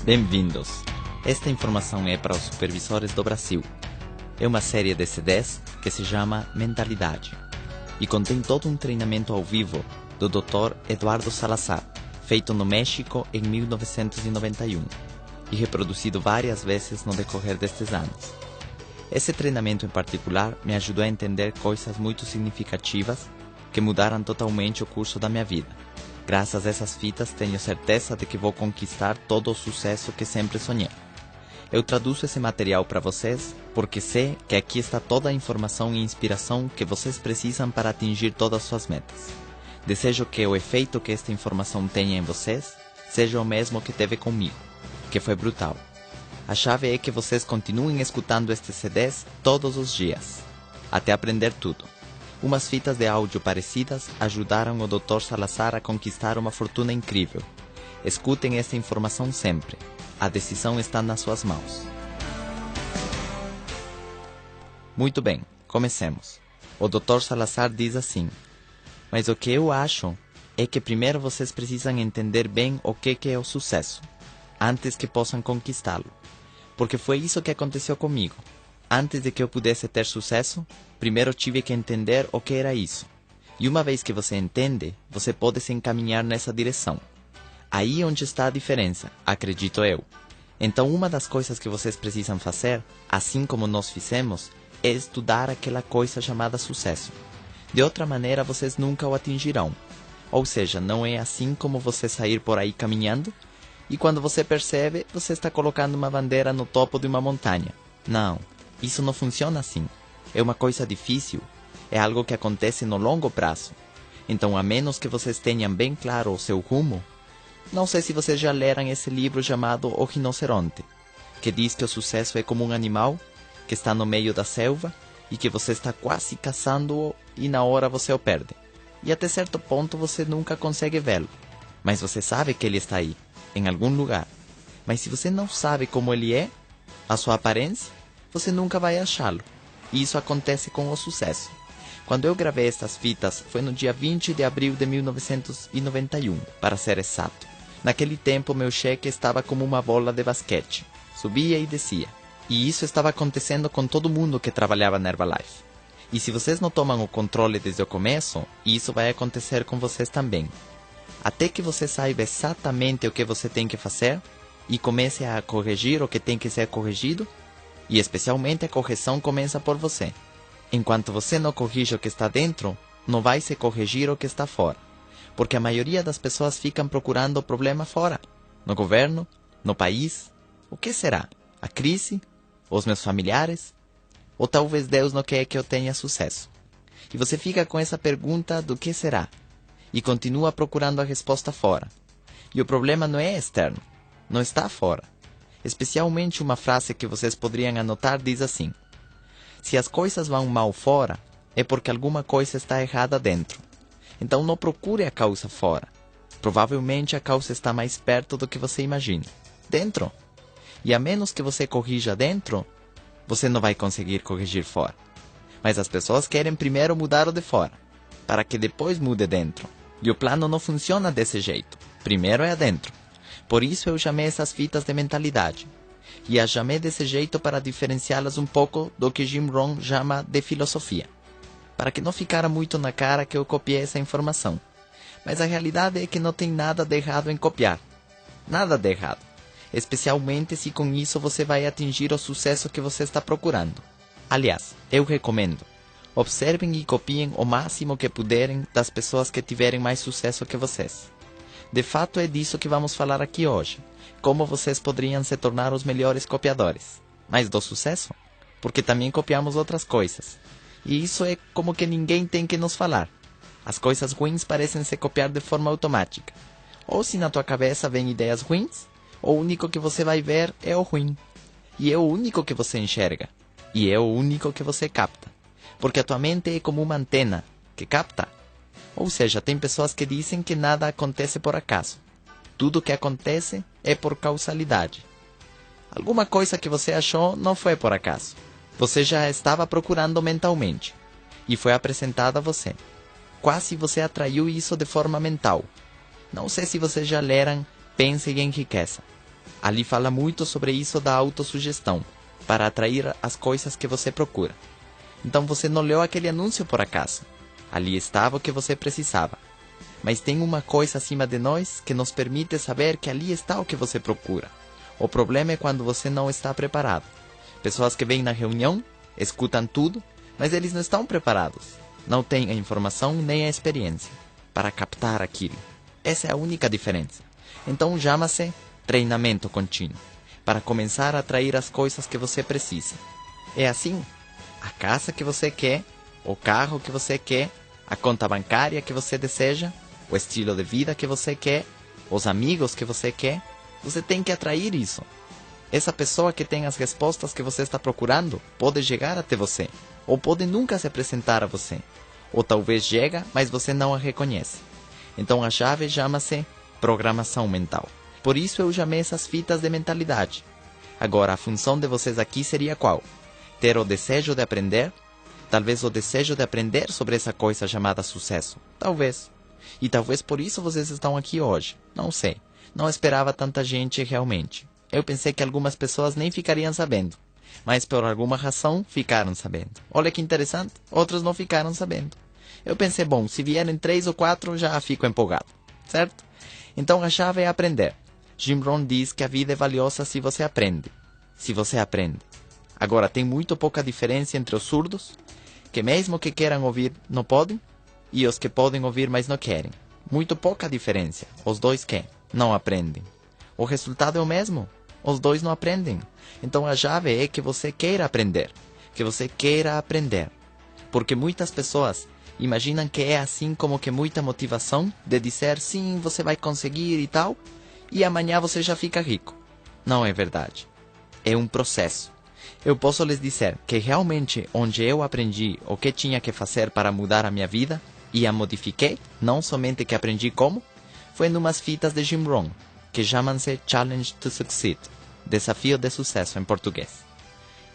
Bem-vindos! Esta informação é para os supervisores do Brasil. É uma série de CDs que se chama Mentalidade e contém todo um treinamento ao vivo do Dr. Eduardo Salazar, feito no México em 1991 e reproduzido várias vezes no decorrer destes anos. Esse treinamento em particular me ajudou a entender coisas muito significativas que mudaram totalmente o curso da minha vida. Graças a essas fitas, tenho certeza de que vou conquistar todo o sucesso que sempre sonhei. Eu traduzo esse material para vocês porque sei que aqui está toda a informação e inspiração que vocês precisam para atingir todas as suas metas. Desejo que o efeito que esta informação tenha em vocês seja o mesmo que teve comigo, que foi brutal. A chave é que vocês continuem escutando estes CDs todos os dias, até aprender tudo. Umas fitas de áudio parecidas ajudaram o Dr. Salazar a conquistar uma fortuna incrível. Escutem esta informação sempre. A decisão está nas suas mãos. Muito bem, comecemos. O Dr. Salazar diz assim: mas o que eu acho é que primeiro vocês precisam entender bem o que é o sucesso, antes que possam conquistá-lo. Porque foi isso que aconteceu comigo. Antes de que eu pudesse ter sucesso, primeiro tive que entender o que era isso. E uma vez que você entende, você pode se encaminhar nessa direção. Aí onde está a diferença, acredito eu. Então uma das coisas que vocês precisam fazer, assim como nós fizemos, é estudar aquela coisa chamada sucesso. De outra maneira, vocês nunca o atingirão. Ou seja, não é assim como você sair por aí caminhando, e quando você percebe, você está colocando uma bandeira no topo de uma montanha. Não. Isso não funciona assim. É uma coisa difícil. É algo que acontece no longo prazo. Então, a menos que vocês tenham bem claro o seu rumo, não sei se vocês já leram esse livro chamado O Rinoceronte, que diz que o sucesso é como um animal que está no meio da selva e que você está quase caçando-o e na hora você o perde. E até certo ponto você nunca consegue vê-lo. Mas você sabe que ele está aí, em algum lugar. Mas se você não sabe como ele é, a sua aparência, você nunca vai achá-lo. E isso acontece com o sucesso. Quando eu gravei estas fitas, foi no dia 20 de abril de 1991, para ser exato. Naquele tempo, meu cheque estava como uma bola de basquete. Subia e descia. E isso estava acontecendo com todo mundo que trabalhava na Herbalife. E se vocês não tomam o controle desde o começo, isso vai acontecer com vocês também. Até que você saiba exatamente o que você tem que fazer e comece a corrigir o que tem que ser corrigido, e especialmente a correção começa por você. Enquanto você não corrige o que está dentro, não vai se corrigir o que está fora. Porque a maioria das pessoas ficam procurando o problema fora. No governo, no país. O que será? A crise? Os meus familiares? Ou talvez Deus não quer que eu tenha sucesso? E você fica com essa pergunta do que será? E continua procurando a resposta fora. E o problema não é externo. Não está fora. Especialmente uma frase que vocês poderiam anotar diz assim: se as coisas vão mal fora, é porque alguma coisa está errada dentro. Então não procure a causa fora. Provavelmente a causa está mais perto do que você imagina. Dentro. E a menos que você corrija dentro, você não vai conseguir corrigir fora. Mas as pessoas querem primeiro mudar o de fora, para que depois mude dentro. E o plano não funciona desse jeito. Primeiro é adentro. Por isso eu chamei essas fitas de mentalidade. E as chamei desse jeito para diferenciá-las um pouco do que Jim Rohn chama de filosofia. Para que não ficara muito na cara que eu copiei essa informação. Mas a realidade é que não tem nada de errado em copiar. Nada de errado. Especialmente se com isso você vai atingir o sucesso que você está procurando. Aliás, eu recomendo. Observem e copiem o máximo que puderem das pessoas que tiverem mais sucesso que vocês. De fato, é disso que vamos falar aqui hoje. Como vocês poderiam se tornar os melhores copiadores. Mas do sucesso? Porque também copiamos outras coisas. E isso é como que ninguém tem que nos falar. As coisas ruins parecem se copiar de forma automática. Ou se na tua cabeça vem ideias ruins, o único que você vai ver é o ruim. E é o único que você enxerga. E é o único que você capta. Porque a tua mente é como uma antena que capta. Ou seja, tem pessoas que dizem que nada acontece por acaso. Tudo que acontece é por causalidade. Alguma coisa que você achou não foi por acaso. Você já estava procurando mentalmente. E foi apresentado a você. Quase você atraiu isso de forma mental. Não sei se vocês já leram Pense e Enriqueça. Ali fala muito sobre isso da autossugestão, para atrair as coisas que você procura. Então você não leu aquele anúncio por acaso. Ali estava o que você precisava. Mas tem uma coisa acima de nós que nos permite saber que ali está o que você procura. O problema é quando você não está preparado. Pessoas que vêm na reunião, escutam tudo, mas eles não estão preparados. Não têm a informação nem a experiência para captar aquilo. Essa é a única diferença. Então chama-se treinamento contínuo, para começar a atrair as coisas que você precisa. É assim, a casa que você quer, o carro que você quer, a conta bancária que você deseja, o estilo de vida que você quer, os amigos que você quer, você tem que atrair isso. Essa pessoa que tem as respostas que você está procurando pode chegar até você, ou pode nunca se apresentar a você, ou talvez chega, mas você não a reconhece. Então a chave chama-se programação mental. Por isso eu chamei essas fitas de mentalidade. Agora, a função de vocês aqui seria qual? Ter o desejo de aprender? Talvez o desejo de aprender sobre essa coisa chamada sucesso. Talvez. E talvez por isso vocês estão aqui hoje. Não sei. Não esperava tanta gente realmente. Eu pensei que algumas pessoas nem ficariam sabendo. Mas por alguma razão ficaram sabendo. Olha que interessante. Outros não ficaram sabendo. Eu pensei, bom, se vierem 3 ou 4 já fico empolgado. Certo? Então a chave é aprender. Jim Rohn diz que a vida é valiosa se você aprende. Se você aprende. Agora, tem muito pouca diferença entre os surdos, que mesmo que queiram ouvir, não podem, e os que podem ouvir, mas não querem. Muito pouca diferença. Os dois querem, não aprendem. O resultado é o mesmo. Os dois não aprendem. Então a chave é que você queira aprender. Que você queira aprender. Porque muitas pessoas imaginam que é assim como que muita motivação de dizer sim, você vai conseguir e tal, e amanhã você já fica rico. Não é verdade. É um processo. Eu posso lhes dizer que realmente onde eu aprendi o que tinha que fazer para mudar a minha vida, e a modifiquei, não somente que aprendi como, foi numas fitas de Jim Rohn, que chamam-se Challenge to Succeed, Desafio de Sucesso em português.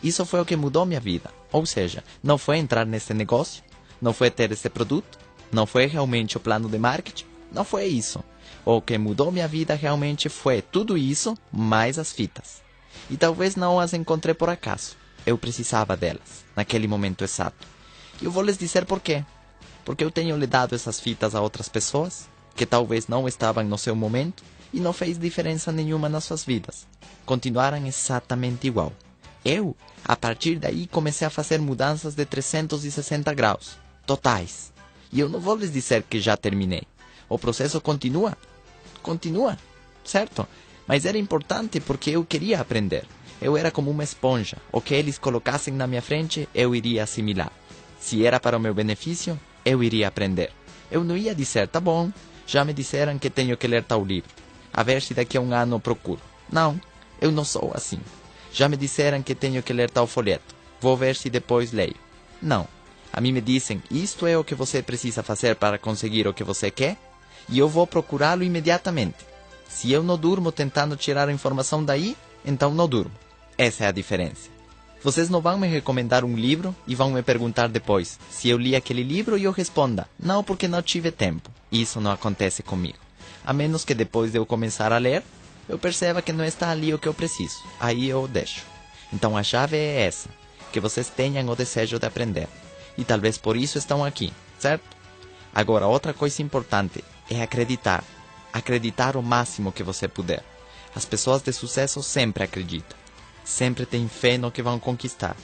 Isso foi o que mudou minha vida. Ou seja, não foi entrar nesse negócio, não foi ter esse produto, não foi realmente o plano de marketing, não foi isso. O que mudou minha vida realmente foi tudo isso, mais as fitas. E talvez não as encontrei por acaso. Eu precisava delas, naquele momento exato. E eu vou lhes dizer por quê. Porque eu tenho lhe dado essas fitas a outras pessoas, que talvez não estavam no seu momento, e não fez diferença nenhuma nas suas vidas. Continuaram exatamente igual. Eu, a partir daí, comecei a fazer mudanças de 360 graus, totais. E eu não vou lhes dizer que já terminei. O processo continua. Continua, certo? Mas era importante porque eu queria aprender. Eu era como uma esponja. O que eles colocassem na minha frente, eu iria assimilar. Se era para o meu benefício, eu iria aprender. Eu não ia dizer, tá bom, já me disseram que tenho que ler tal livro. A ver se daqui a um ano eu procuro. Não, eu não sou assim. Já me disseram que tenho que ler tal folheto. Vou ver se depois leio. Não. A mim me dizem, isto é o que você precisa fazer para conseguir o que você quer, e eu vou procurá-lo imediatamente. Se eu não durmo tentando tirar a informação daí, então não durmo. Essa é a diferença. Vocês não vão me recomendar um livro e vão me perguntar depois se eu li aquele livro e eu responda, não, porque não tive tempo. Isso não acontece comigo. A menos que depois de eu começar a ler, eu perceba que não está ali o que eu preciso. Aí eu deixo. Então a chave é essa, que vocês tenham o desejo de aprender. E talvez por isso estão aqui, certo? Agora, outra coisa importante é acreditar. Acreditar o máximo que você puder. As pessoas de sucesso sempre acreditam. Sempre têm fé no que vão conquistar.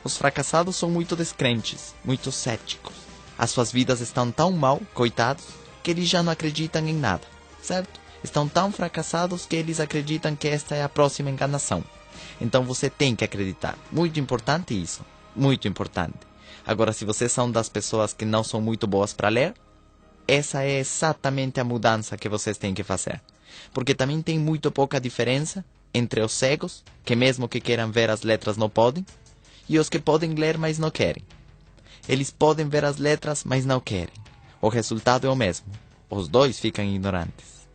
Os fracassados são muito descrentes, muito céticos. As suas vidas estão tão mal, coitados, que eles já não acreditam em nada, certo? Estão tão fracassados que eles acreditam que esta é a próxima enganação. Então você tem que acreditar. Muito importante isso. Muito importante. Agora, se vocês são das pessoas que não são muito boas para ler, essa é exatamente a mudança que vocês têm que fazer. Porque também tem muito pouca diferença entre os cegos, que mesmo que queiram ver as letras não podem, e os que podem ler, mas não querem. Eles podem ver as letras, mas não querem. O resultado é o mesmo. Os dois ficam ignorantes.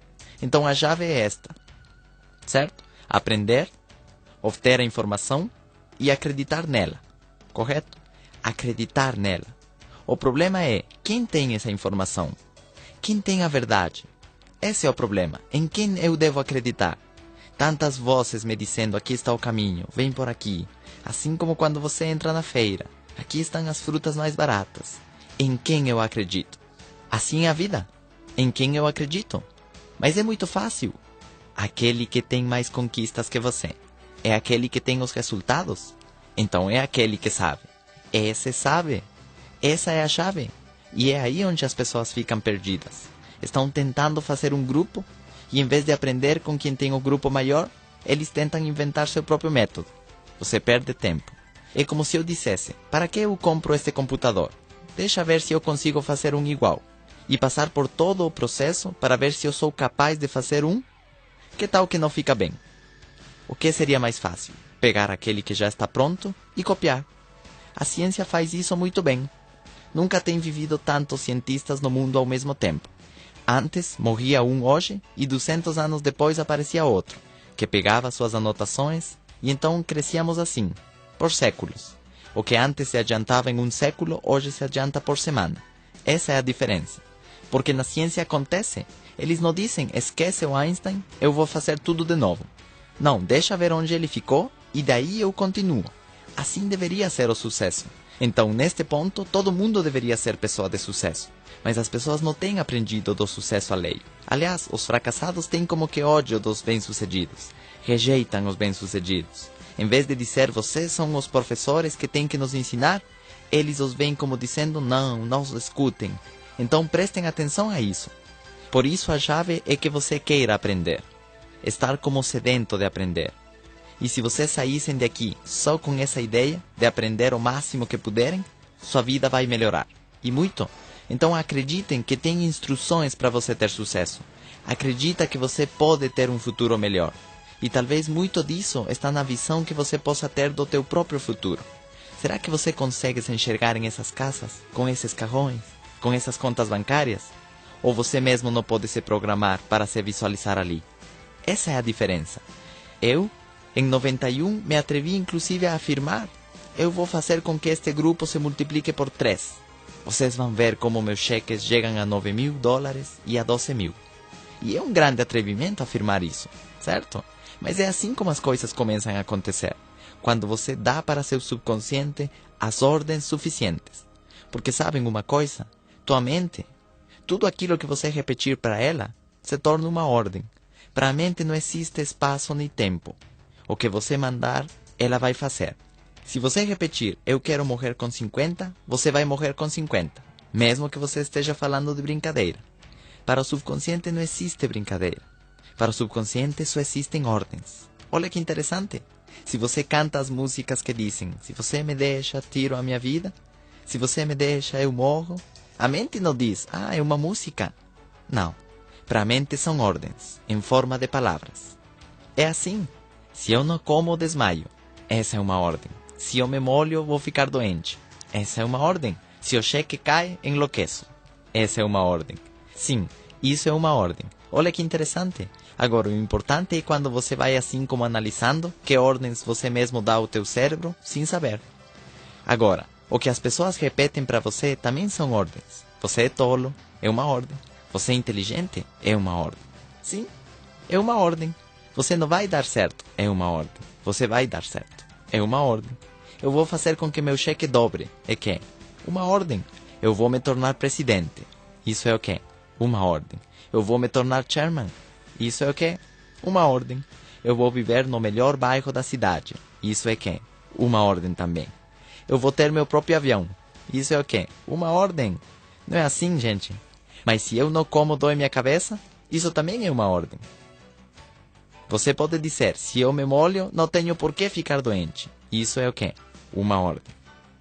Então a chave é esta, certo? Aprender, obter a informação e acreditar nela, correto? Acreditar nela. O problema é, quem tem essa informação? Quem tem a verdade? Esse é o problema. Em quem eu devo acreditar? Tantas vozes me dizendo, aqui está o caminho, vem por aqui. Assim como quando você entra na feira, aqui estão as frutas mais baratas. Em quem eu acredito? Assim é a vida. Em quem eu acredito? Mas é muito fácil. Aquele que tem mais conquistas que você. É aquele que tem os resultados. Então é aquele que sabe. Esse sabe. Essa é a chave. E é aí onde as pessoas ficam perdidas. Estão tentando fazer um grupo e em vez de aprender com quem tem o grupo maior, eles tentam inventar seu próprio método. Você perde tempo. É como se eu dissesse, para que eu compro este computador? Deixa ver se eu consigo fazer um igual. E passar por todo o processo para ver se eu sou capaz de fazer um? Que tal que não fica bem? O que seria mais fácil? Pegar aquele que já está pronto e copiar. A ciência faz isso muito bem. Nunca tem vivido tantos cientistas no mundo ao mesmo tempo. Antes morria um hoje e 200 anos depois aparecia outro, que pegava suas anotações e então crescíamos assim, por séculos. O que antes se adiantava em um século, hoje se adianta por semana. Essa é a diferença. Porque na ciência acontece. Eles não dizem, esquece o Einstein, eu vou fazer tudo de novo. Não, deixa ver onde ele ficou e daí eu continuo. Assim deveria ser o sucesso. Então, neste ponto, todo mundo deveria ser pessoa de sucesso. Mas as pessoas não têm aprendido do sucesso alheio. Aliás, os fracassados têm como que ódio dos bem-sucedidos. Rejeitam os bem-sucedidos. Em vez de dizer, vocês são os professores que têm que nos ensinar, eles os veem como dizendo, não os escutem. Então prestem atenção a isso. Por isso a chave é que você queira aprender. Estar como sedento de aprender. E se vocês saíssem daqui só com essa ideia de aprender o máximo que puderem, sua vida vai melhorar. E muito. Então acreditem que tem instruções para você ter sucesso. Acredita que você pode ter um futuro melhor. E talvez muito disso está na visão que você possa ter do teu próprio futuro. Será que você consegue se enxergar em essas casas, com esses carrões, com essas contas bancárias? Ou você mesmo não pode se programar para se visualizar ali? Essa é a diferença. Eu, em 91, me atrevi inclusive a afirmar, eu vou fazer com que este grupo se multiplique por 3. Vocês vão ver como meus cheques chegam a $9.000 e a 12.000. E é um grande atrevimento afirmar isso, certo? Mas é assim como as coisas começam a acontecer. Quando você dá para seu subconsciente as ordens suficientes. Porque sabem uma coisa? Tua mente, tudo aquilo que você repetir para ela, se torna uma ordem. Para a mente não existe espaço nem tempo. O que você mandar, ela vai fazer. Se você repetir, eu quero morrer com 50, você vai morrer com 50. Mesmo que você esteja falando de brincadeira. Para o subconsciente não existe brincadeira. Para o subconsciente só existem ordens. Olha que interessante. Se você canta as músicas que dizem, se você me deixa, tiro a minha vida. Se você me deixa, eu morro. A mente não diz, é uma música. Não. Para a mente são ordens, em forma de palavras. É assim. Se eu não como, desmaio. Essa é uma ordem. Se eu me molho, vou ficar doente. Essa é uma ordem. Se o cheque cai, enlouqueço. Essa é uma ordem. Sim, isso é uma ordem. Olha que interessante. Agora, o importante é quando você vai assim como analisando que ordens você mesmo dá ao teu cérebro sem saber. Agora, o que as pessoas repetem para você também são ordens. Você é tolo, é uma ordem. Você é inteligente, é uma ordem. Sim, é uma ordem. Você não vai dar certo, é uma ordem. Você vai dar certo, é uma ordem. Eu vou fazer com que meu cheque dobre, é que? Uma ordem. Eu vou me tornar presidente. Isso é o quê? Uma ordem. Eu vou me tornar chairman. Isso é o quê? Uma ordem. Eu vou viver no melhor bairro da cidade. Isso é quê? Uma ordem também. Eu vou ter meu próprio avião. Isso é o quê? Uma ordem. Não é assim, gente? Mas se eu não como, dói minha cabeça, isso também é uma ordem. Você pode dizer, se eu me molho, não tenho por que ficar doente. Isso é o quê? Uma ordem.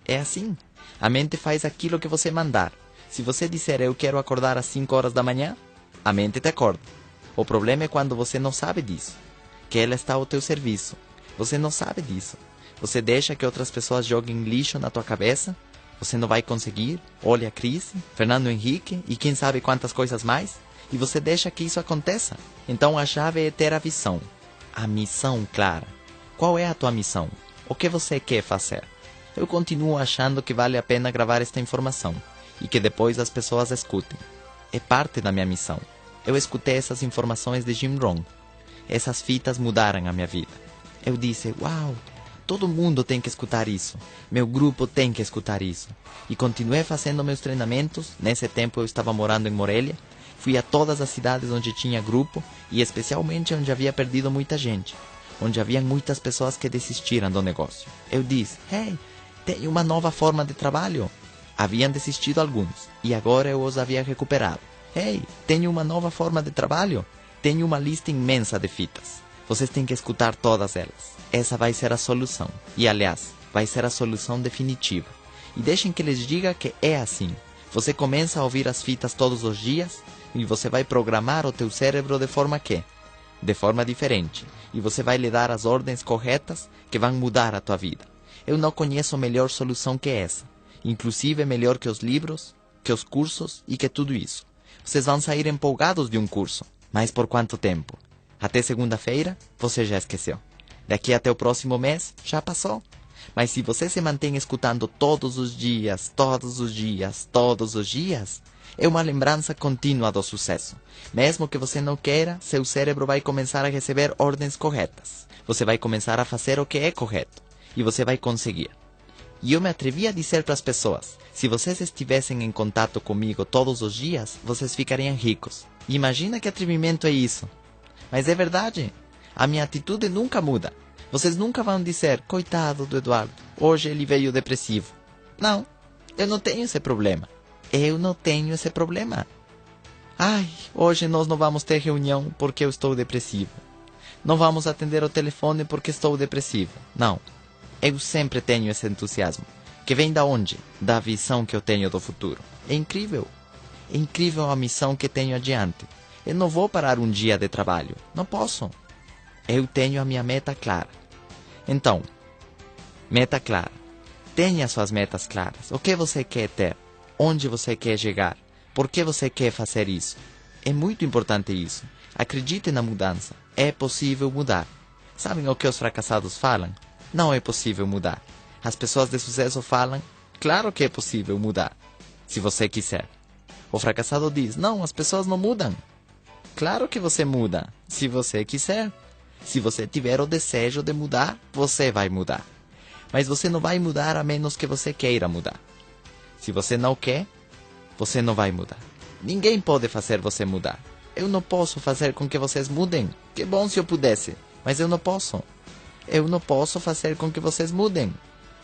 É assim. A mente faz aquilo que você mandar. Se você disser, eu quero acordar às 5 horas da manhã, a mente te acorda. O problema é quando você não sabe disso. Que ela está ao teu serviço. Você não sabe disso. Você deixa que outras pessoas joguem lixo na tua cabeça. Você não vai conseguir. Olha a crise, Fernando Henrique e quem sabe quantas coisas mais. E você deixa que isso aconteça. Então a chave é ter a visão. A missão clara. Qual é a tua missão? O que você quer fazer? Eu continuo achando que vale a pena gravar esta informação. E que depois as pessoas escutem. É parte da minha missão. Eu escutei essas informações de Jim Rohn. Essas fitas mudaram a minha vida. Eu disse, uau, todo mundo tem que escutar isso. Meu grupo tem que escutar isso. E continuei fazendo meus treinamentos. Nesse tempo eu estava morando em Morelia. Fui a todas as cidades onde tinha grupo e especialmente onde havia perdido muita gente. Onde havia muitas pessoas que desistiram do negócio. Eu disse, hey, tem uma nova forma de trabalho. Haviam desistido alguns e agora eu os havia recuperado. Hey, tenho uma nova forma de trabalho. Tenho uma lista imensa de fitas. Vocês têm que escutar todas elas. Essa vai ser a solução. E, aliás, vai ser a solução definitiva. E deixem que lhes diga que é assim. Você começa a ouvir as fitas todos os dias e você vai programar o teu cérebro de forma diferente. E você vai lhe dar as ordens corretas que vão mudar a tua vida. Eu não conheço melhor solução que essa. Inclusive melhor que os livros, que os cursos e que tudo isso. Vocês vão sair empolgados de um curso. Mas por quanto tempo? Até segunda-feira, você já esqueceu. Daqui até o próximo mês, já passou. Mas se você se mantém escutando todos os dias, é uma lembrança contínua do sucesso. Mesmo que você não queira, seu cérebro vai começar a receber ordens corretas. Você vai começar a fazer o que é correto. E você vai conseguir. E eu me atrevi a dizer para as pessoas, se vocês estivessem em contato comigo todos os dias, vocês ficariam ricos. E imagina que atrevimento é isso. Mas é verdade. A minha atitude nunca muda. Vocês nunca vão dizer, coitado do Eduardo, hoje ele veio depressivo. Não, eu não tenho esse problema. Ai, hoje nós não vamos ter reunião porque eu estou depressivo. Não vamos atender o telefone porque estou depressivo. Não, eu sempre tenho esse entusiasmo. Que vem da onde? Da visão que eu tenho do futuro. É incrível. É incrível a missão que tenho adiante. Eu não vou parar um dia de trabalho. Não posso. Eu tenho a minha meta clara. Então, meta clara. Tenha suas metas claras. O que você quer ter? Onde você quer chegar? Por que você quer fazer isso? É muito importante isso. Acredite na mudança. É possível mudar. Sabem o que os fracassados falam? Não é possível mudar. As pessoas de sucesso falam, claro que é possível mudar, se você quiser. O fracassado diz, não, as pessoas não mudam. Claro que você muda, se você quiser. Se você tiver o desejo de mudar, você vai mudar. Mas você não vai mudar a menos que você queira mudar. Se você não quer, você não vai mudar. Ninguém pode fazer você mudar. Eu não posso fazer com que vocês mudem. Que bom se eu pudesse, mas eu não posso. Eu não posso fazer com que vocês mudem.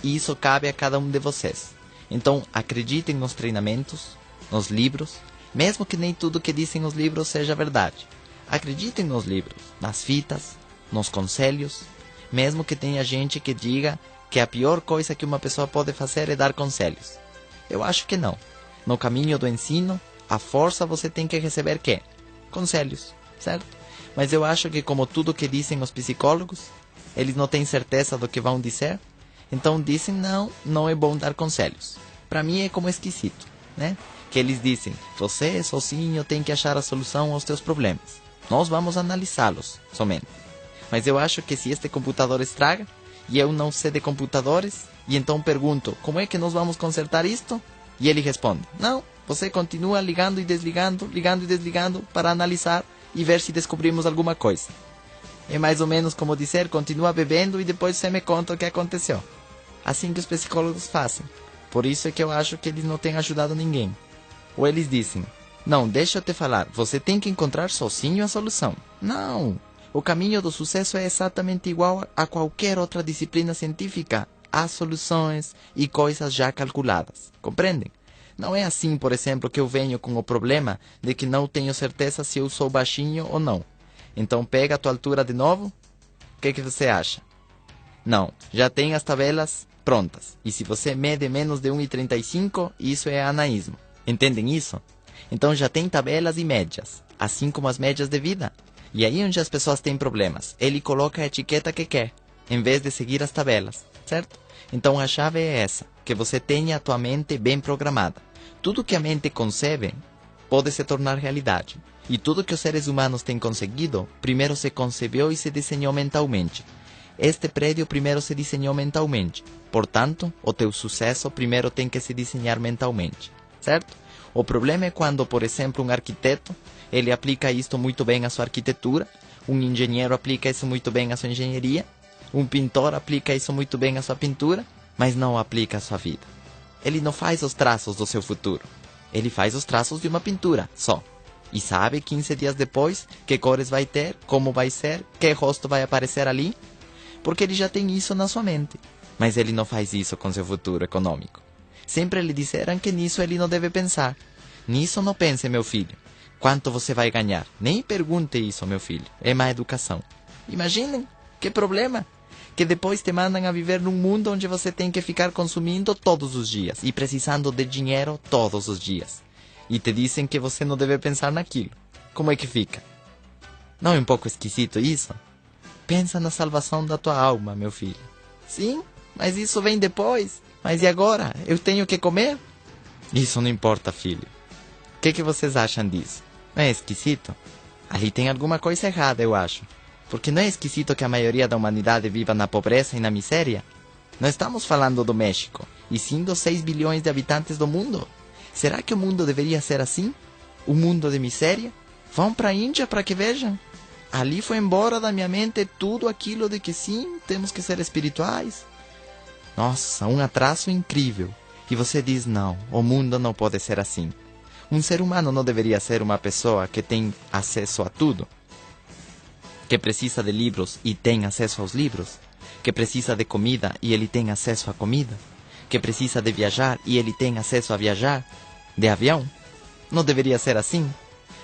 E isso cabe a cada um de vocês. Então, acreditem nos treinamentos, nos livros, mesmo que nem tudo que dizem os livros seja verdade. Acreditem nos livros, nas fitas, nos conselhos, mesmo que tenha gente que diga que a pior coisa que uma pessoa pode fazer é dar conselhos. Eu acho que não. No caminho do ensino, a força você tem que receber quê? Conselhos, certo? Mas eu acho que como tudo que dizem os psicólogos, eles não têm certeza do que vão dizer, então dizem, não é bom dar conselhos. Para mim é como esquisito, né? Que eles dizem, você sozinho tem que achar a solução aos teus problemas. Nós vamos analisá-los, somente. Mas eu acho que se este computador estraga, e eu não sei de computadores, e então pergunto, como é que nós vamos consertar isto? E ele responde, não, você continua ligando e desligando para analisar e ver se descobrimos alguma coisa. É mais ou menos como dizer, continua bebendo e depois você me conta o que aconteceu. Assim que os psicólogos fazem. Por isso é que eu acho que eles não têm ajudado ninguém. Ou eles dizem, não, deixa eu te falar, você tem que encontrar sozinho a solução. Não, o caminho do sucesso é exatamente igual a qualquer outra disciplina científica. Há soluções e coisas já calculadas, compreendem? Não é assim, por exemplo, que eu venho com o problema de que não tenho certeza se eu sou baixinho ou não. Então pega a tua altura de novo. O que você acha? Não, já tem as tabelas prontas. E se você mede menos de 1,35, isso é anaísmo. Entendem isso? Então já tem tabelas e médias, assim como as médias de vida. E aí onde as pessoas têm problemas, ele coloca a etiqueta que quer, em vez de seguir as tabelas, certo? Então a chave é essa, que você tenha a tua mente bem programada. Tudo que a mente concebe pode se tornar realidade. E tudo que os seres humanos têm conseguido, primeiro se concebeu e se desenhou mentalmente. Este prédio primeiro se desenhou mentalmente. Portanto, o teu sucesso primeiro tem que se desenhar mentalmente. certo? O problema é quando, por exemplo, um arquiteto, ele aplica isto muito bem à sua arquitetura, um engenheiro aplica isso muito bem à sua engenharia, um pintor aplica isso muito bem à sua pintura, mas não aplica à sua vida. Ele não faz os traços do seu futuro. Ele faz os traços de uma pintura, só. E sabe 15 dias depois que cores vai ter, como vai ser, que rosto vai aparecer ali, porque ele já tem isso na sua mente. Mas ele não faz isso com seu futuro econômico. Sempre lhe disseram que nisso ele não deve pensar. Nisso não pense, meu filho. Quanto você vai ganhar? Nem pergunte isso, meu filho. É má educação. Imaginem, que problema. Que depois te mandam a viver num mundo onde você tem que ficar consumindo todos os dias e precisando de dinheiro todos os dias. E te dizem que você não deve pensar naquilo. Como é que fica? Não é um pouco esquisito isso? Pensa na salvação da tua alma, meu filho. Sim, mas isso vem depois. Mas e agora? Eu tenho que comer? Isso não importa, filho. O que vocês acham disso? Não é esquisito? Ali tem alguma coisa errada, eu acho. Porque não é esquisito que a maioria da humanidade viva na pobreza e na miséria? Não estamos falando do México, e sim dos 6 bilhões de habitantes do mundo. Será que o mundo deveria ser assim? Um mundo de miséria? Vão para a Índia para que vejam. Ali foi embora da minha mente tudo aquilo de que sim, temos que ser espirituais. Nossa, um atraso incrível. E você diz, não, o mundo não pode ser assim. Um ser humano não deveria ser uma pessoa que tem acesso a tudo? Que precisa de livros e tem acesso aos livros? Que precisa de comida e ele tem acesso à comida? Que precisa de viajar e ele tem acesso a viajar? De avião? Não deveria ser assim?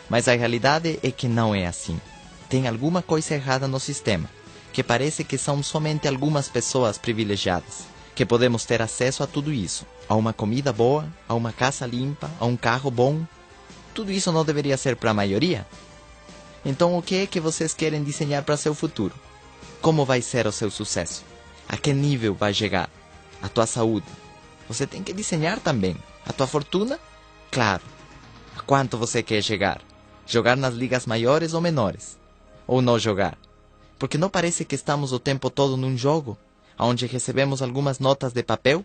Mas a realidade é que não é assim. Tem alguma coisa errada no sistema, que parece que são somente algumas pessoas privilegiadas, que podemos ter acesso a tudo isso, a uma comida boa, a uma casa limpa, a um carro bom. Tudo isso não deveria ser para a maioria? Então o que é que vocês querem desenhar para seu futuro? Como vai ser o seu sucesso? A que nível vai chegar? A tua saúde? Você tem que desenhar também. A tua fortuna? Claro. A quanto você quer chegar? Jogar nas ligas maiores ou menores? Ou não jogar? Porque não parece que estamos o tempo todo num jogo, onde recebemos algumas notas de papel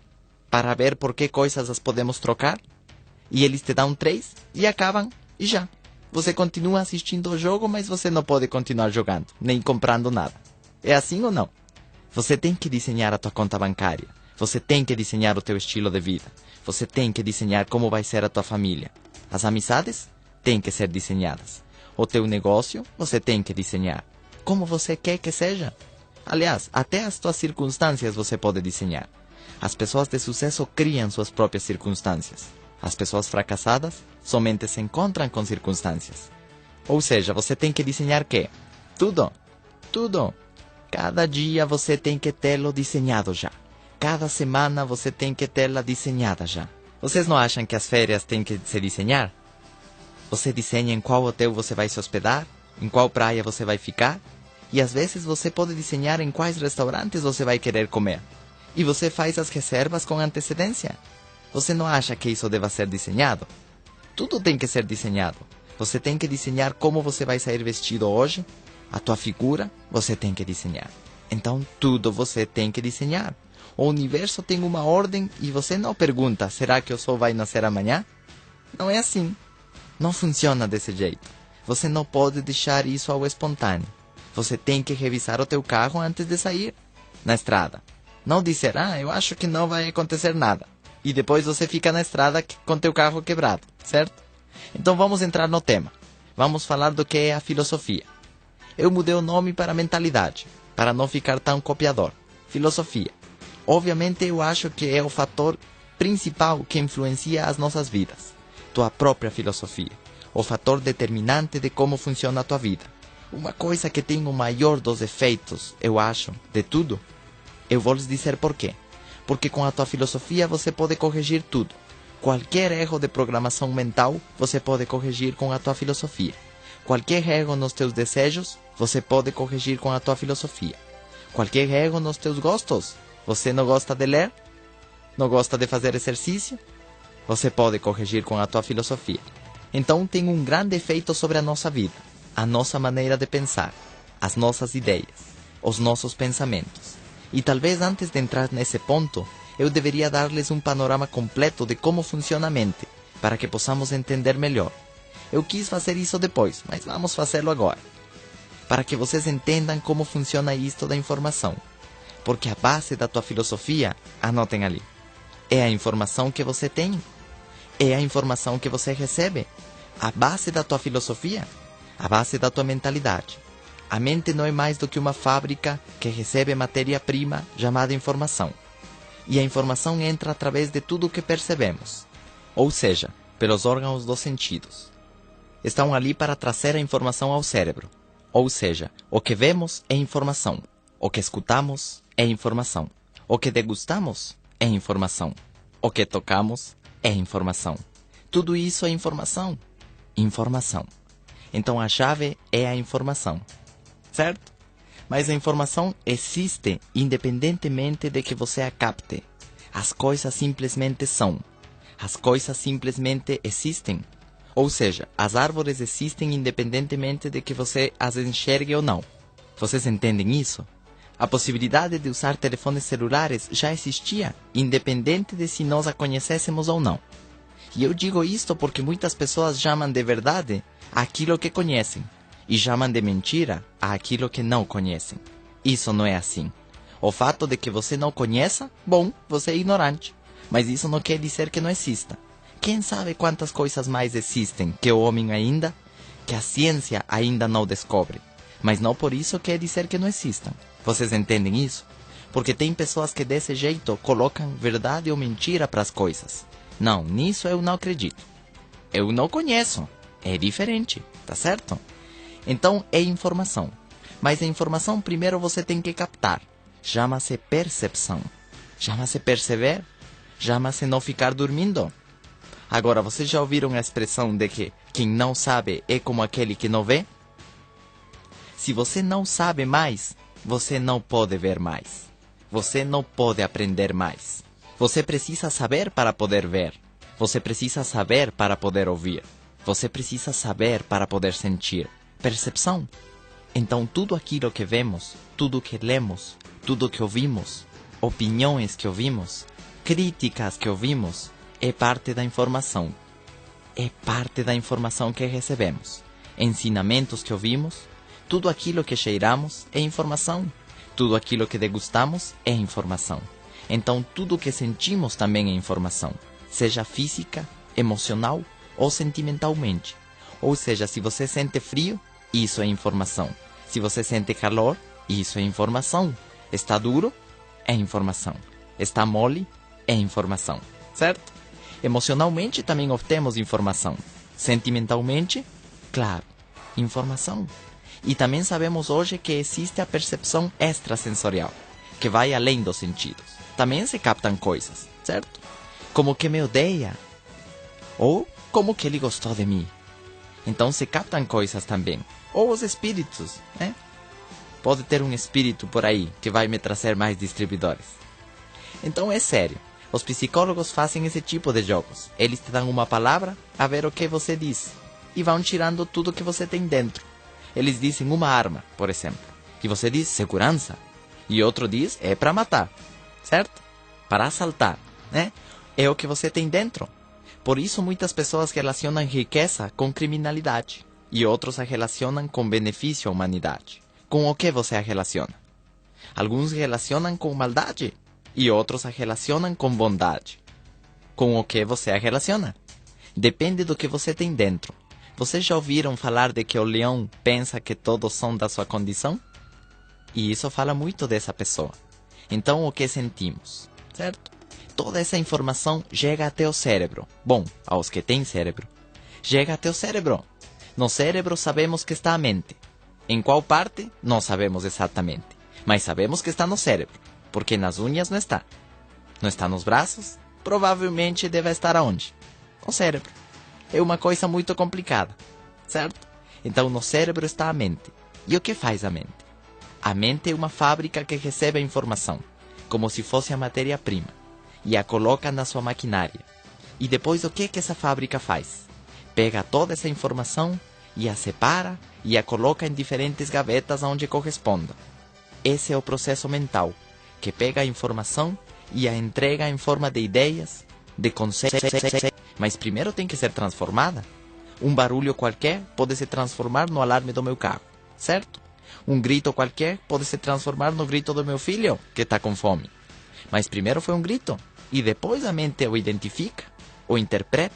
para ver por que coisas as podemos trocar? E eles te dão 3 e acabam e já. Você continua assistindo o jogo, mas você não pode continuar jogando, nem comprando nada. É assim ou não? Você tem que desenhar a tua conta bancária. Você tem que desenhar o teu estilo de vida. Você tem que desenhar como vai ser a tua família. As amizades têm que ser desenhadas. O teu negócio, você tem que desenhar. Como você quer que seja. Aliás, até as tuas circunstâncias você pode desenhar. As pessoas de sucesso criam suas próprias circunstâncias. As pessoas fracassadas somente se encontram com circunstâncias. Ou seja, você tem que desenhar quê? Tudo. Tudo. Cada dia você tem que tê-lo desenhado já. Cada semana você tem que tê-la desenhada já. Vocês não acham que as férias têm que se desenhar? Você desenha em qual hotel você vai se hospedar, em qual praia você vai ficar, e às vezes você pode desenhar em quais restaurantes você vai querer comer. E você faz as reservas com antecedência. Você não acha que isso deva ser desenhado? Tudo tem que ser desenhado. Você tem que desenhar como você vai sair vestido hoje. A tua figura, você tem que desenhar. Então, tudo você tem que desenhar. O universo tem uma ordem e você não pergunta, será que o sol vai nascer amanhã? Não é assim. Não funciona desse jeito. Você não pode deixar isso ao espontâneo. Você tem que revisar o teu carro antes de sair na estrada. Não dizer, eu acho que não vai acontecer nada. E depois você fica na estrada com teu carro quebrado, certo? Então vamos entrar no tema. Vamos falar do que é a filosofia. Eu mudei o nome para mentalidade, para não ficar tão copiador. Filosofia. Obviamente eu acho que é o fator principal que influencia as nossas vidas. Tua própria filosofia. O fator determinante de como funciona a tua vida. Uma coisa que tem o maior dos efeitos, eu acho, de tudo. Eu vou lhes dizer por quê. Porque com a tua filosofia você pode corrigir tudo. Qualquer erro de programação mental, você pode corrigir com a tua filosofia. Qualquer erro nos teus desejos, você pode corrigir com a tua filosofia. Qualquer erro nos teus gostos. Você não gosta de ler? Não gosta de fazer exercício? Você pode corrigir com a tua filosofia. Então tem um grande efeito sobre a nossa vida, a nossa maneira de pensar, as nossas ideias, os nossos pensamentos. E talvez antes de entrar nesse ponto, eu deveria dar-lhes um panorama completo de como funciona a mente para que possamos entender melhor. Eu quis fazer isso depois, mas vamos fazê-lo agora. Para que vocês entendam como funciona isto da informação. Porque a base da tua filosofia, anotem ali, é a informação que você tem. É a informação que você recebe. A base da tua filosofia, a base da tua mentalidade. A mente não é mais do que uma fábrica que recebe matéria-prima chamada informação. E a informação entra através de tudo o que percebemos, ou seja, pelos órgãos dos sentidos. Estão ali para trazer a informação ao cérebro, ou seja, o que vemos é informação, o que escutamos é informação, o que degustamos é informação, o que tocamos é informação. Tudo isso é informação. Informação. Então a chave é a informação, certo? Mas a informação existe independentemente de que você a capte. As coisas simplesmente são. As coisas simplesmente existem. Ou seja, as árvores existem independentemente de que você as enxergue ou não. Vocês entendem isso? A possibilidade de usar telefones celulares já existia, independente de se nós a conhecêssemos ou não. E eu digo isto porque muitas pessoas chamam de verdade aquilo que conhecem e chamam de mentira aquilo que não conhecem. Isso não é assim. O fato de que você não conheça, bom, você é ignorante. Mas isso não quer dizer que não exista. Quem sabe quantas coisas mais existem que o homem ainda, que a ciência ainda não descobre. Mas não por isso quer dizer que não existam. Vocês entendem isso? Porque tem pessoas que desse jeito colocam verdade ou mentira para as coisas. Não, nisso eu não acredito. Eu não conheço. É diferente, tá certo? Então é informação. Mas a informação primeiro você tem que captar. Chama-se percepção. Chama-se perceber. Chama-se não ficar dormindo. Agora, vocês já ouviram a expressão de que quem não sabe é como aquele que não vê? Se você não sabe mais, você não pode ver mais. Você não pode aprender mais. Você precisa saber para poder ver. Você precisa saber para poder ouvir. Você precisa saber para poder sentir. Percepção. Então, tudo aquilo que vemos, tudo que lemos, tudo que ouvimos, opiniões que ouvimos, críticas que ouvimos, é parte da informação. É parte da informação que recebemos. Ensinamentos que ouvimos, tudo aquilo que cheiramos é informação. Tudo aquilo que degustamos é informação. Então, tudo que sentimos também é informação. Seja física, emocional ou sentimentalmente. Ou seja, se você sente frio, isso é informação. Se você sente calor, isso é informação. Está duro? É informação. Está mole? É informação. Certo? Emocionalmente também obtemos informação. Sentimentalmente? Claro, informação. E também sabemos hoje que existe a percepção extrasensorial, que vai além dos sentidos. Também se captam coisas, certo? Como que me odeia. Ou como que ele gostou de mim. Então se captam coisas também. Ou os espíritos, né? Pode ter um espírito por aí que vai me trazer mais distribuidores. Então é sério. Os psicólogos fazem esse tipo de jogos. Eles te dão uma palavra a ver o que você diz. E vão tirando tudo que você tem dentro. Eles dizem uma arma, por exemplo. E você diz segurança. E outro diz é para matar. Certo? Para assaltar, né? É o que você tem dentro. Por isso muitas pessoas relacionam riqueza com criminalidade. E outros a relacionam com benefício à humanidade. Com o que você a relaciona? Alguns relacionam com maldade. E outros a relacionam com bondade. Com o que você a relaciona? Depende do que você tem dentro. Vocês já ouviram falar de que o leão pensa que todos são da sua condição? E isso fala muito dessa pessoa. Então, o que sentimos? Certo? Toda essa informação chega até o cérebro. Bom, aos que têm cérebro. Chega até o cérebro. No cérebro sabemos que está a mente. Em qual parte? Não sabemos exatamente. Mas sabemos que está no cérebro. Porque nas unhas não está. Não está nos braços? Provavelmente deve estar aonde? No cérebro. É uma coisa muito complicada, certo? Então no cérebro está a mente. E o que faz a mente? A mente é uma fábrica que recebe a informação, como se fosse a matéria-prima, e a coloca na sua maquinária. E depois o que essa fábrica faz? Pega toda essa informação e a separa e a coloca em diferentes gavetas onde corresponda. Esse é o processo mental, que pega a informação e a entrega em forma de ideias, de conceitos, mas primeiro tem que ser transformada. Um barulho qualquer pode se transformar no alarme do meu carro, certo? Um grito qualquer pode se transformar no grito do meu filho, que está com fome. Mas primeiro foi um grito, e depois a mente o identifica, o interpreta,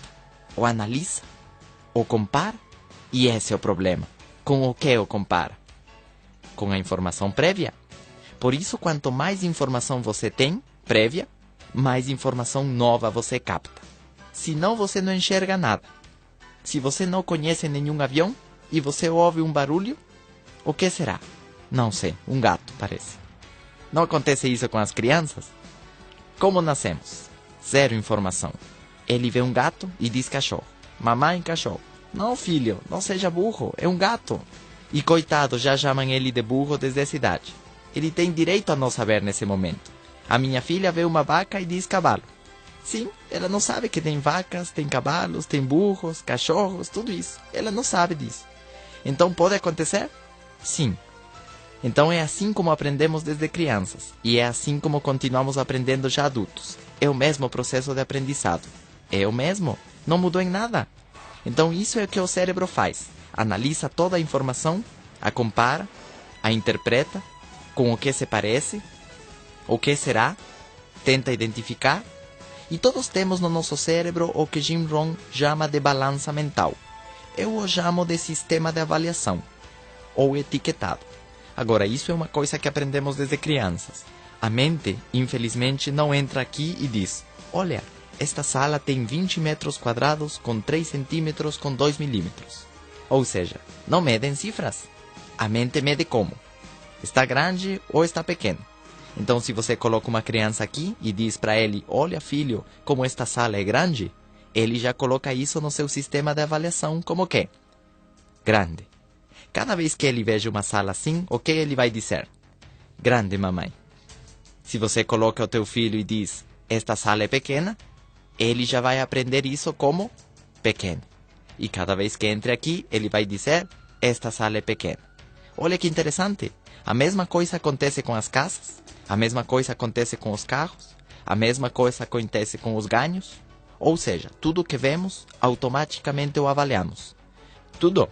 o analisa, o compara, e esse é o problema. Com o que o compara? Com a informação prévia. Por isso, quanto mais informação você tem, prévia, mais informação nova você capta. Senão você não enxerga nada. Se você não conhece nenhum avião e você ouve um barulho, o que será? Não sei, um gato, parece. Não acontece isso com as crianças? Como nascemos? Zero informação. Ele vê um gato e diz cachorro. Mamãe, cachorro. Não, filho, não seja burro, é um gato. E coitado, já chamam ele de burro desde essa idade. Ele tem direito a não saber nesse momento. A minha filha vê uma vaca e diz cavalo. Sim, ela não sabe que tem vacas, tem cavalos, tem burros, cachorros, tudo isso. Ela não sabe disso. Então pode acontecer? Sim. Então é assim como aprendemos desde crianças. E é assim como continuamos aprendendo já adultos. É o mesmo processo de aprendizado. É o mesmo. Não mudou em nada. Então isso é o que o cérebro faz. Analisa toda a informação, a compara, a interpreta, com o que se parece, o que será, tenta identificar. E todos temos no nosso cérebro o que Jim Rohn chama de balança mental. Eu o chamo de sistema de avaliação, ou etiquetado. Agora, isso é uma coisa que aprendemos desde crianças. A mente, infelizmente, não entra aqui e diz: olha, esta sala tem 20 metros quadrados com 3 centímetros com 2 milímetros. Ou seja, não medem cifras. A mente mede como? Está grande ou está pequeno? Então, se você coloca uma criança aqui e diz para ele: olha, filho, como esta sala é grande, ele já coloca isso no seu sistema de avaliação como que? Grande. Cada vez que ele veja uma sala assim, o que ele vai dizer? Grande, mamãe. Se você coloca o teu filho e diz: esta sala é pequena, ele já vai aprender isso como pequeno. E cada vez que entre aqui, ele vai dizer: esta sala é pequena. Olha que interessante. A mesma coisa acontece com as casas, a mesma coisa acontece com os carros, a mesma coisa acontece com os ganhos. Ou seja, tudo que vemos, automaticamente o avaliamos. Tudo.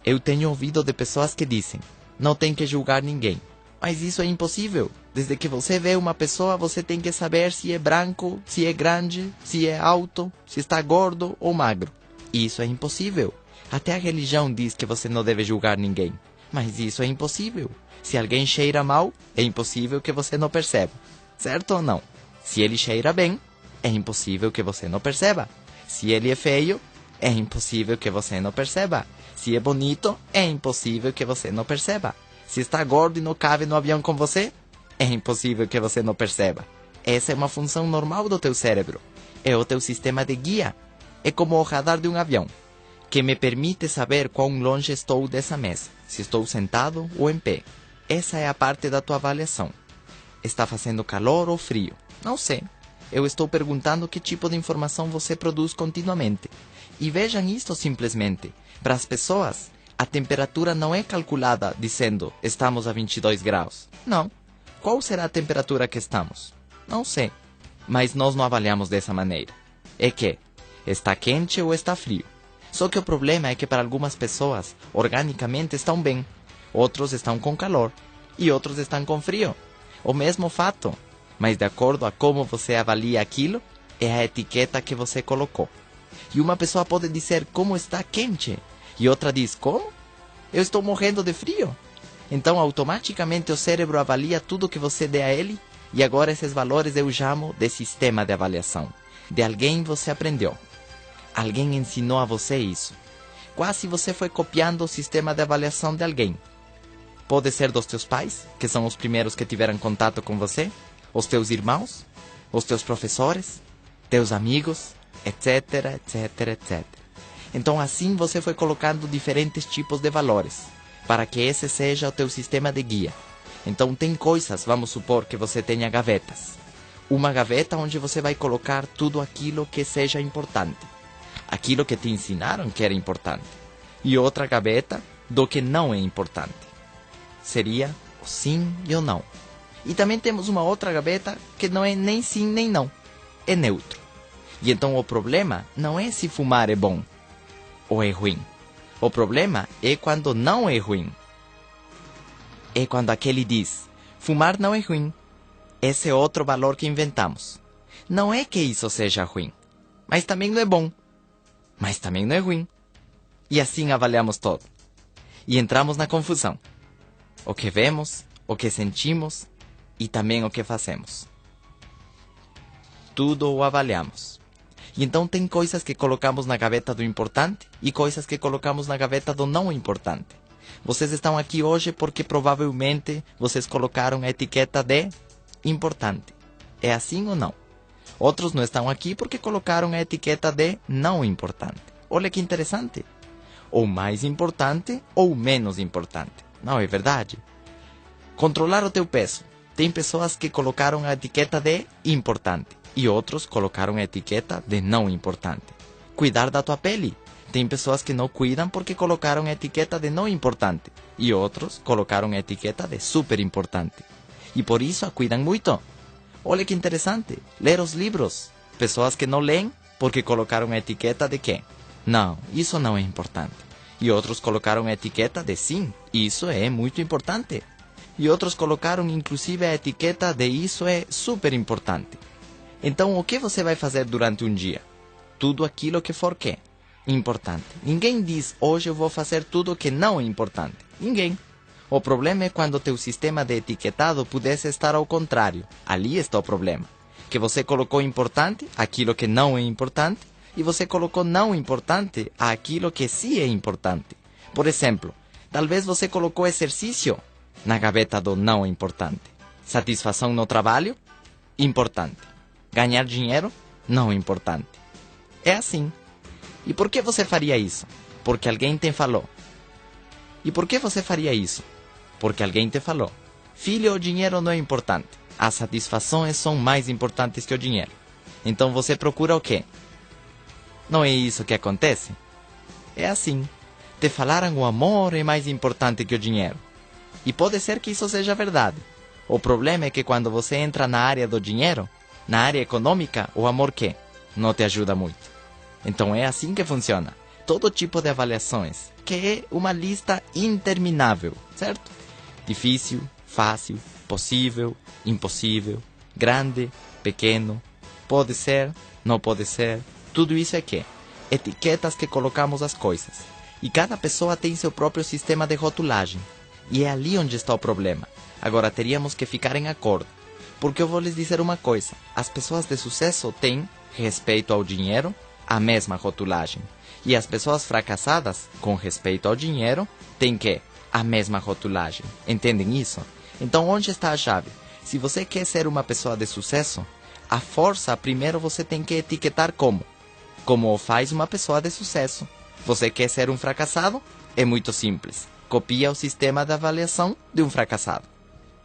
Eu tenho ouvido de pessoas que dizem: não tem que julgar ninguém. Mas isso é impossível. Desde que você vê uma pessoa, você tem que saber se é branco, se é grande, se é alto, se está gordo ou magro. Isso é impossível. Até a religião diz que você não deve julgar ninguém. Mas isso é impossível. Se alguém cheira mal, é impossível que você não perceba. Certo ou não? Se ele cheira bem, é impossível que você não perceba. Se ele é feio, é impossível que você não perceba. Se é bonito, é impossível que você não perceba. Se está gordo e não cabe no avião com você, é impossível que você não perceba. Essa é uma função normal do teu cérebro. É o teu sistema de guia. É como o radar de um avião, que me permite saber quão longe estou dessa mesa, se estou sentado ou em pé. Essa é a parte da tua avaliação. Está fazendo calor ou frio? Não sei. Eu estou perguntando que tipo de informação você produz continuamente. E vejam isto simplesmente. Para as pessoas, a temperatura não é calculada dizendo: estamos a 22 graus. Não. Qual será a temperatura que estamos? Não sei. Mas nós não avaliamos dessa maneira. É que está quente ou está frio. Só que o problema é que para algumas pessoas, organicamente estão bem. Outros estão com calor. E outros estão com frio. O mesmo fato. Mas de acordo a como você avalia aquilo, é a etiqueta que você colocou. E uma pessoa pode dizer como está quente. E outra diz: como? Eu estou morrendo de frio. Então automaticamente o cérebro avalia tudo que você dê a ele. E agora esses valores eu chamo de sistema de avaliação. De alguém você aprendeu. Alguém ensinou a você isso. Quase você foi copiando o sistema de avaliação de alguém. Pode ser dos teus pais, que são os primeiros que tiveram contato com você, os teus irmãos, os teus professores, teus amigos, etc, etc, etc. Então assim você foi colocando diferentes tipos de valores, para que esse seja o teu sistema de guia. Então tem coisas, vamos supor que você tenha gavetas. Uma gaveta onde você vai colocar tudo aquilo que seja importante. Aquilo que te ensinaram que era importante. E outra gaveta do que não é importante. Seria o sim e o não. E também temos uma outra gaveta que não é nem sim nem não. É neutro. E então o problema não é se fumar é bom ou é ruim. O problema é quando não é ruim. É quando aquele diz, fumar não é ruim. Esse é outro valor que inventamos. Não é que isso seja ruim, mas também não é bom. Mas também não é ruim. E assim avaliamos todo. E entramos na confusão. O que vemos, o que sentimos e também o que fazemos. Tudo o avaliamos. E então tem coisas que colocamos na gaveta do importante e coisas que colocamos na gaveta do não importante. Vocês estão aqui hoje porque provavelmente vocês colocaram a etiqueta de importante. É assim ou não? Outros não estão aqui porque colocaram a etiqueta de não importante. Olha que interessante. Ou mais importante ou menos importante. Não é verdade? Controlar o teu peso. Tem pessoas que colocaram a etiqueta de importante e outros colocaram a etiqueta de não importante. Cuidar da tua pele. Tem pessoas que não cuidam porque colocaram a etiqueta de não importante e outros colocaram a etiqueta de super importante. E por isso a cuidam muito. Olha que interessante. Ler os livros. Pessoas que não leem porque colocaram a etiqueta de quê? Não, isso não é importante. E outros colocaram a etiqueta de sim, isso é muito importante. E outros colocaram inclusive a etiqueta de isso é super importante. Então o que você vai fazer durante um dia? Tudo aquilo que for quê? Importante. Ninguém diz, hoje eu vou fazer tudo que não é importante. Ninguém. O problema é quando teu sistema de etiquetado pudesse estar ao contrário. Ali está o problema. Que você colocou importante aquilo que não é importante e você colocou não importante aquilo que sim é importante. Por exemplo, talvez você colocou exercício na gaveta do não importante. Satisfação no trabalho? Importante. Ganhar dinheiro? Não importante. É assim. E por que você faria isso? Porque alguém te falou. E por que você faria isso? Porque alguém te falou. Filho, o dinheiro não é importante. As satisfações são mais importantes que o dinheiro. Então você procura o quê? Não é isso que acontece? É assim. Te falaram o amor é mais importante que o dinheiro. E pode ser que isso seja verdade. O problema é que quando você entra na área do dinheiro, na área econômica, o amor quê? Não te ajuda muito. Então é assim que funciona. Todo tipo de avaliações, que é uma lista interminável, certo? Difícil, fácil, possível, impossível, grande, pequeno, pode ser, não pode ser. Tudo isso é quê? Etiquetas que colocamos as coisas. E cada pessoa tem seu próprio sistema de rotulagem. E é ali onde está o problema. Agora teríamos que ficar em acordo. Porque eu vou lhes dizer uma coisa. As pessoas de sucesso têm, respeito ao dinheiro, a mesma rotulagem. E as pessoas fracassadas, com respeito ao dinheiro, têm que a mesma rotulagem. Entendem isso? Então onde está a chave? Se você quer ser uma pessoa de sucesso, a força primeiro você tem que etiquetar como? Como o faz uma pessoa de sucesso. Você quer ser um fracassado? É muito simples. Copia o sistema de avaliação de um fracassado.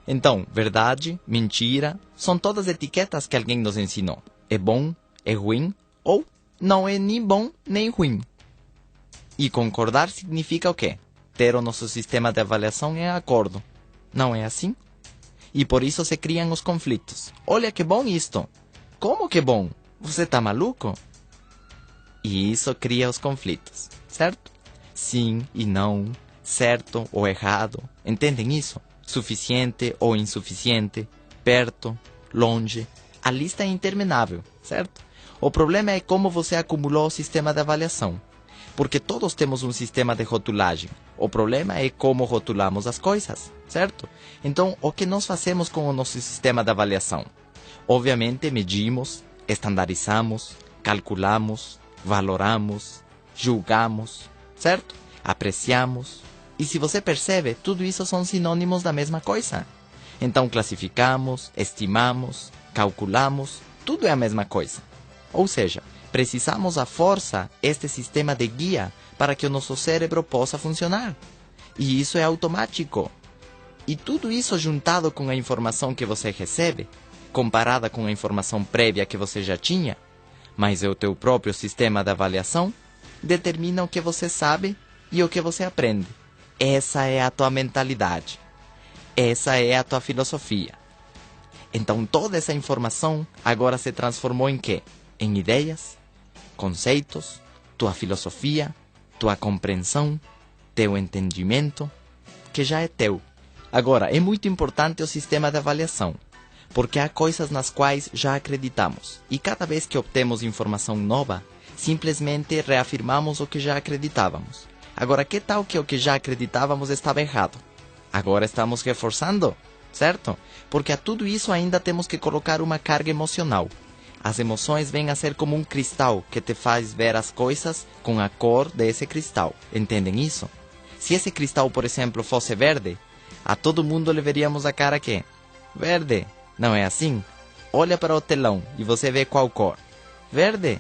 Então, verdade, mentira, são todas etiquetas que alguém nos ensinou. É bom, é ruim ou não é nem bom nem ruim. E concordar significa o quê? Ter o nosso sistema de avaliação em acordo. Não é assim? E por isso se criam os conflitos. Olha que bom isto. Como que bom? Você tá maluco? E isso cria os conflitos, certo? Sim e não, certo ou errado. Entendem isso? Suficiente ou insuficiente, perto, longe. A lista é interminável, certo? O problema é como você acumulou o sistema de avaliação. Porque todos temos um sistema de rotulagem. O problema é como rotulamos as coisas, certo? Então, o que nós fazemos com o nosso sistema de avaliação? Obviamente, medimos, estandarizamos, calculamos, valoramos, julgamos, certo? Apreciamos. E se você percebe, tudo isso são sinônimos da mesma coisa. Então, classificamos, estimamos, calculamos, tudo é a mesma coisa. Ou seja, precisamos à força este sistema de guia para que o nosso cérebro possa funcionar. E isso é automático. E tudo isso juntado com a informação que você recebe, comparada com a informação prévia que você já tinha, mas é o teu próprio sistema de avaliação, determina o que você sabe e o que você aprende. Essa é a tua mentalidade. Essa é a tua filosofia. Então toda essa informação agora se transformou em quê? em ideias, conceitos, tua filosofia, tua compreensão, teu entendimento, que já é teu. Agora, é muito importante o sistema de avaliação, porque há coisas nas quais já acreditamos, e cada vez que obtemos informação nova, simplesmente reafirmamos o que já acreditávamos. Agora, que tal que o que já acreditávamos estava errado? Agora estamos reforçando, certo? Porque a tudo isso ainda temos que colocar uma carga emocional. As emoções vêm a ser como um cristal que te faz ver as coisas com a cor desse cristal. Entendem isso? Se esse cristal, por exemplo, fosse verde, a todo mundo lhe veríamos a cara que verde. Não é assim? Olha para o telão e você vê qual cor? Verde.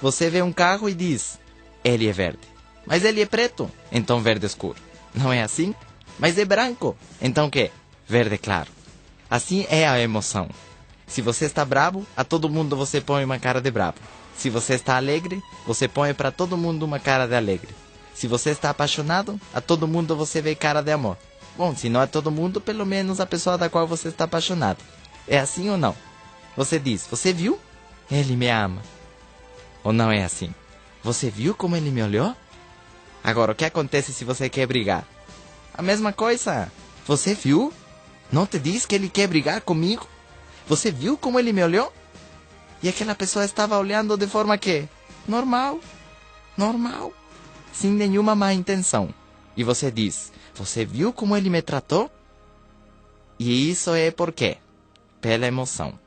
Você vê um carro e diz, ele é verde. Mas ele é preto, então verde escuro. Não é assim? Mas é branco, então o quê? Verde claro. Assim é a emoção. Se você está bravo, a todo mundo você põe uma cara de bravo. Se você está alegre, você põe para todo mundo uma cara de alegre. Se você está apaixonado, a todo mundo você vê cara de amor. Bom, se não é todo mundo, pelo menos a pessoa da qual você está apaixonado. É assim ou não? Você diz, você viu? Ele me ama. Ou não é assim? Você viu como ele me olhou? Agora, o que acontece se você quer brigar? A mesma coisa. Você viu? Não te diz que ele quer brigar comigo? Você viu como ele me olhou? E aquela pessoa estava olhando de forma que? Normal. Normal. Sem nenhuma má intenção. E você diz, você viu como ele me tratou? E isso é por quê? Pela emoção.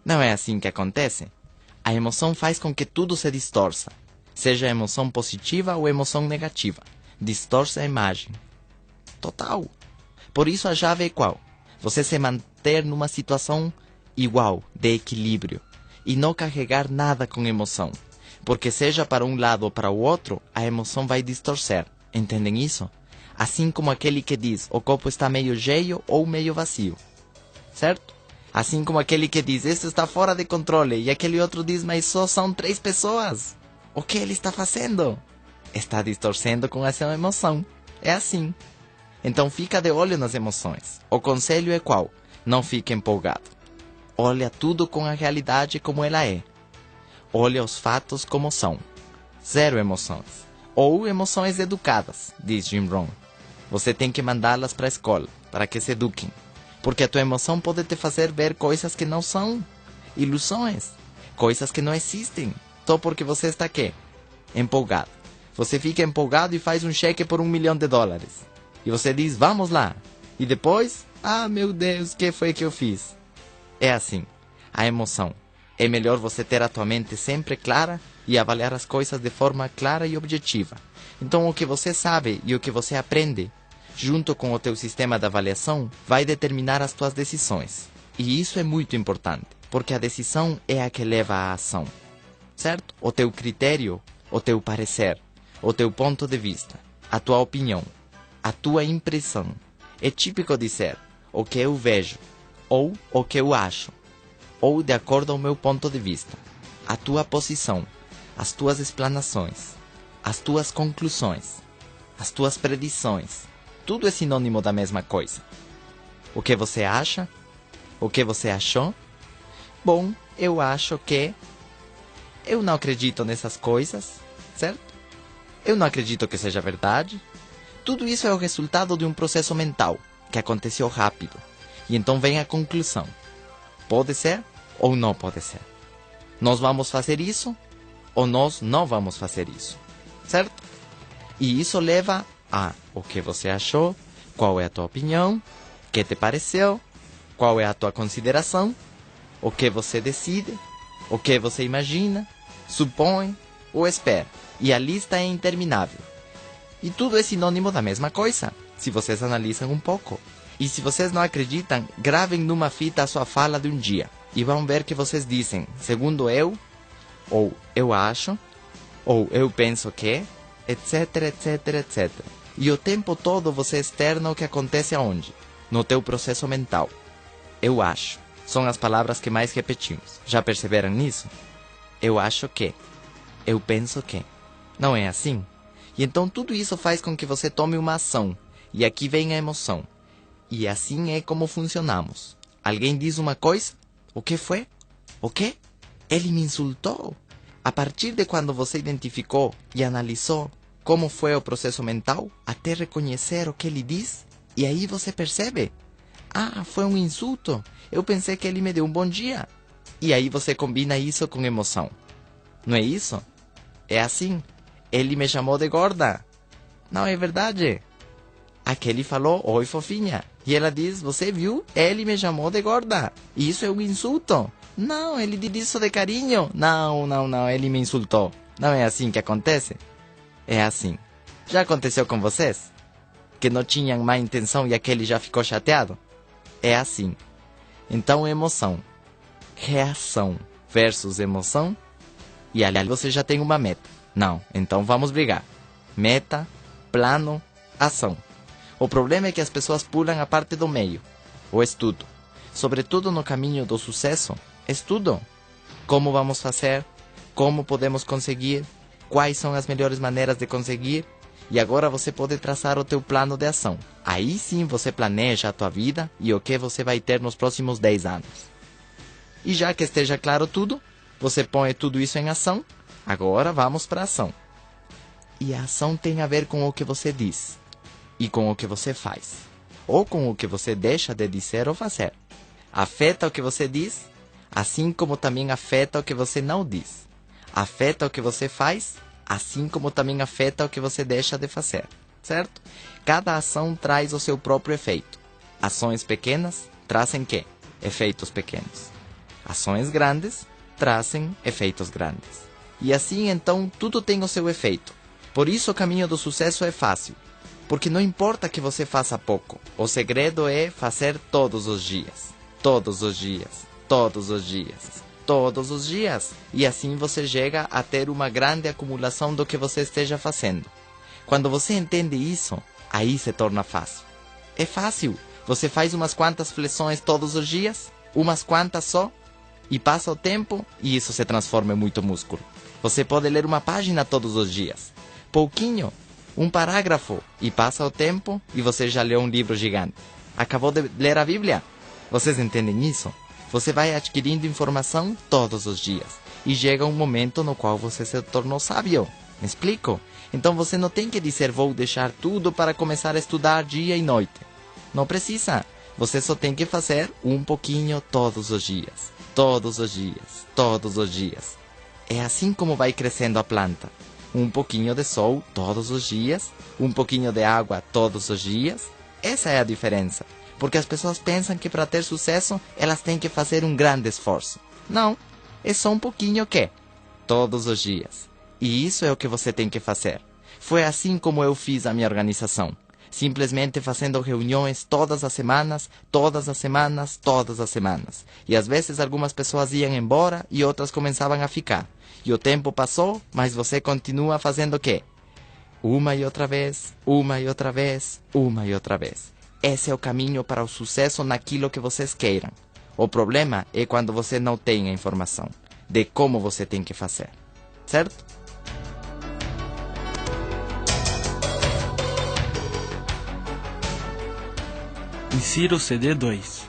Não é assim que acontece? A emoção faz com que tudo se distorça. Seja emoção positiva ou emoção negativa. Distorce a imagem. Total. Por isso a chave é qual? Você se manter numa situação igual, de equilíbrio. E não carregar nada com emoção. Porque seja para um lado ou para o outro, a emoção vai distorcer. Entendem isso? Assim como aquele que diz, o copo está meio cheio ou meio vazio. Certo? Assim como aquele que diz, isso está fora de controle. E aquele outro diz, mas só são 3 pessoas. O que ele está fazendo? Está distorcendo com essa emoção. É assim. Então fica de olho nas emoções. O conselho é qual? Não fique empolgado. Olha tudo com a realidade como ela é. Olha os fatos como são. Zero emoções. Ou emoções educadas, diz Jim Rohn. Você tem que mandá-las para a escola, para que se eduquem. Porque a tua emoção pode te fazer ver coisas que não são. Ilusões. Coisas que não existem. Só porque você está aqui, empolgado. Você fica empolgado e faz um cheque por $1 milhão. E você diz, vamos lá. E depois, meu Deus, o que foi que eu fiz? É assim, a emoção. É melhor você ter a tua mente sempre clara e avaliar as coisas de forma clara e objetiva. Então o que você sabe e o que você aprende, junto com o teu sistema de avaliação, vai determinar as tuas decisões. E isso é muito importante, porque a decisão é a que leva à ação. Certo? O teu critério, o teu parecer, o teu ponto de vista, a tua opinião, a tua impressão. É típico dizer o que eu vejo, ou o que eu acho, ou de acordo ao meu ponto de vista. A tua posição, as tuas explanações, as tuas conclusões, as tuas predições. Tudo é sinônimo da mesma coisa. O que você acha? O que você achou? Bom, eu acho que... Eu não acredito nessas coisas, certo? Eu não acredito que seja verdade. Tudo isso é o resultado de um processo mental que aconteceu rápido. E então vem a conclusão. Pode ser ou não pode ser. Nós vamos fazer isso ou nós não vamos fazer isso, certo? E isso leva a o que você achou, qual é a tua opinião, o que te pareceu, qual é a tua consideração, o que você decide, o que você imagina, supõe ou espera. E a lista é interminável. E tudo é sinônimo da mesma coisa, se vocês analisam um pouco. E se vocês não acreditam, gravem numa fita a sua fala de um dia. E vão ver que vocês dizem, segundo eu, ou eu acho, ou eu penso que, etc, etc, etc. E o tempo todo você externa o que acontece aonde? No teu processo mental. Eu acho. São as palavras que mais repetimos. Já perceberam nisso? Eu acho que. Eu penso que. Não é assim? E então tudo isso faz com que você tome uma ação. E aqui vem a emoção. E assim é como funcionamos. Alguém diz uma coisa? O que foi? O quê? Ele me insultou. A partir de quando você identificou e analisou como foi o processo mental, até reconhecer o que ele diz, e aí você percebe. Ah, foi um insulto. Eu pensei que ele me deu um bom dia. E aí você combina isso com emoção. Não é isso? É assim. Ele me chamou de gorda. Não é verdade? Aquele falou, oi fofinha. E ela diz, você viu? Ele me chamou de gorda. Isso é um insulto. Não, ele disse isso de carinho. Não, ele me insultou. Não é assim que acontece? É assim. Já aconteceu com vocês? Que não tinham má intenção e aquele já ficou chateado? É assim. Então, emoção. Reação versus emoção. E ali você já tem uma meta. Não, então vamos brigar. Meta, plano, ação. O problema é que as pessoas pulam a parte do meio. O estudo. Sobretudo no caminho do sucesso, estudo. Como vamos fazer? Como podemos conseguir? Quais são as melhores maneiras de conseguir? E agora você pode traçar o teu plano de ação. Aí sim você planeja a tua vida e o que você vai ter nos próximos 10 anos. E já que esteja claro tudo, você põe tudo isso em ação. Agora vamos para a ação. E a ação tem a ver com o que você diz e com o que você faz, ou com o que você deixa de dizer ou fazer. Afeta o que você diz, assim como também afeta o que você não diz. Afeta o que você faz, assim como também afeta o que você deixa de fazer, certo? Cada ação traz o seu próprio efeito. Ações pequenas trazem quê? Efeitos pequenos. Ações grandes trazem efeitos grandes. E assim, então, tudo tem o seu efeito. Por isso o caminho do sucesso é fácil. Porque não importa que você faça pouco. O segredo é fazer todos os dias. Todos os dias. Todos os dias. Todos os dias. E assim você chega a ter uma grande acumulação do que você esteja fazendo. Quando você entende isso, aí se torna fácil. É fácil. Você faz umas quantas flexões todos os dias, umas quantas só, e passa o tempo e isso se transforma em muito músculo. Você pode ler uma página todos os dias, pouquinho, um parágrafo, e passa o tempo e você já leu um livro gigante. Acabou de ler a Bíblia? Vocês entendem isso? Você vai adquirindo informação todos os dias e chega um momento no qual você se tornou sábio. Me explico? Então você não tem que dizer vou deixar tudo para começar a estudar dia e noite. Não precisa. Você só tem que fazer um pouquinho todos os dias. Todos os dias. Todos os dias. É assim como vai crescendo a planta. Um pouquinho de sol todos os dias. Um pouquinho de água todos os dias. Essa é a diferença. Porque as pessoas pensam que para ter sucesso elas têm que fazer um grande esforço. Não. É só um pouquinho que? Todos os dias. E isso é o que você tem que fazer. Foi assim como eu fiz a minha organização. Simplesmente fazendo reuniões todas as semanas, todas as semanas, todas as semanas. E às vezes algumas pessoas iam embora e outras começavam a ficar. E o tempo passou, mas você continua fazendo o quê? Uma e outra vez, uma e outra vez, uma e outra vez. Esse é o caminho para o sucesso naquilo que vocês queiram. O problema é quando você não tem a informação de como você tem que fazer. Certo? Insira o CD 2.